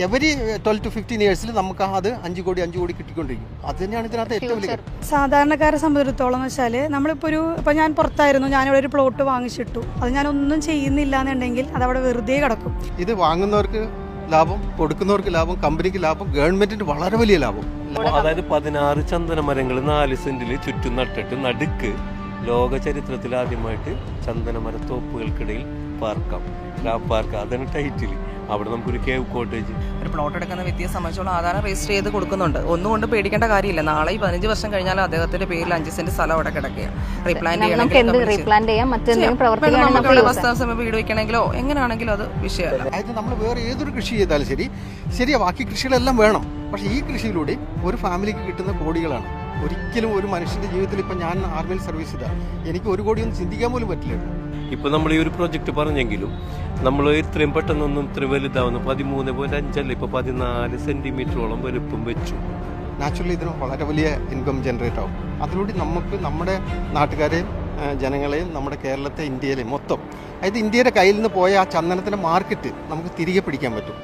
Every 12 to 15 ഇയേഴ്സിൽ നമുക്ക് അത് 5 കോടി കിട്ടിക്കൊണ്ടിരിക്കും. അത് തന്നെയാണ് ഇതിനകത്ത് ഏറ്റവും വലിയ സാധാരണക്കാരെ സംബന്ധിച്ചിടത്തോളം വെച്ചാൽ നമ്മളിപ്പോൾ ഇപ്പം ഞാൻ പുറത്തായിരുന്നു, ഞാനിവിടെ ഒരു പ്ലോട്ട് വാങ്ങിച്ചിട്ടു, അത് ഞാനൊന്നും ചെയ്യുന്നില്ല എന്നുണ്ടെങ്കിൽ അതവിടെ വെറുതെ കിടക്കും. ഇത് വാങ്ങുന്നവർക്ക് ലാഭം, കൊടുക്കുന്നവർക്ക് ലാഭം, കമ്പനിക്ക് ലാഭം, ഗവൺമെന്റിന് വളരെ വലിയ ലാഭം. അതായത് 16 ചന്ദന മരങ്ങൾ 4 സെന്റിൽ ചുറ്റും നട്ടിട്ട് നടുക്ക് ലോക ചരിത്രത്തിൽ ആദ്യമായിട്ട് ചന്ദനമരത്തോപ്പുകൾക്കിടയിൽ പാർക്കാം. പാർക്ക് അതാണ് ടൈറ്റിൽ. അവിടെ നമുക്കൊരു കേവ് കോട്ടേജ്, ഒരു പ്ലോട്ട് എടുക്കുന്ന വ്യക്തിയെ സംബന്ധിച്ചോളം ആധാരം രജിസ്റ്റർ ചെയ്ത് കൊടുക്കുന്നുണ്ട്. ഒന്നുകൊണ്ട് പേടിക്കേണ്ട കാര്യമില്ല. നാളെ 15 വർഷം കഴിഞ്ഞാൽ അദ്ദേഹത്തിന്റെ പേരിൽ 5 സെന്റ് സ്ഥലം അവിടെ കിടക്കുക. റീപ്ലാന്റ് സമയം വീട് വെക്കണമെങ്കിലോ എങ്ങനെയാണെങ്കിലും അത് വിഷയമല്ല. അതായത് നമ്മൾ വേറെ ഏതൊരു കൃഷി ചെയ്താലും ശരിയാ, ബാക്കി കൃഷികളെല്ലാം വേണം. പക്ഷേ ഈ കൃഷിയിലൂടെ ഒരു ഫാമിലിക്ക് കിട്ടുന്ന കോടികളാണ്. ഒരിക്കലും ഒരു മനുഷ്യന്റെ ജീവിതത്തിൽ ഇപ്പം ഞാൻ ആർമിയിൽ സർവീസ് ചെയ്താൽ എനിക്ക് 1 കോടിയൊന്നും ചിന്തിക്കാൻ പോലും പറ്റില്ല. ഇപ്പൊ നമ്മൾ ഈ ഒരു പ്രൊജക്ട് പറഞ്ഞെങ്കിലും നമ്മൾ ഇത്രയും പെട്ടെന്നൊന്നും ഇത്ര വലുതാവുന്നു. 13.5 അല്ല, ഇപ്പൊ 14 സെന്റിമീറ്ററോളം വലുപ്പം വെച്ചു. നാച്ചുറലി ഇതിന് വളരെ വലിയ ഇൻകം ജനറേറ്റ് ആവും. അതിലൂടെ നമുക്ക് നമ്മുടെ നാട്ടുകാരെയും ജനങ്ങളെയും നമ്മുടെ കേരളത്തെ, ഇന്ത്യയിലെയും മൊത്തം, അതായത് ഇന്ത്യയുടെ കയ്യിൽ നിന്ന് പോയ ആ ചന്ദനത്തിന്റെ മാർക്കറ്റ് നമുക്ക് തിരികെ പിടിക്കാൻ പറ്റും.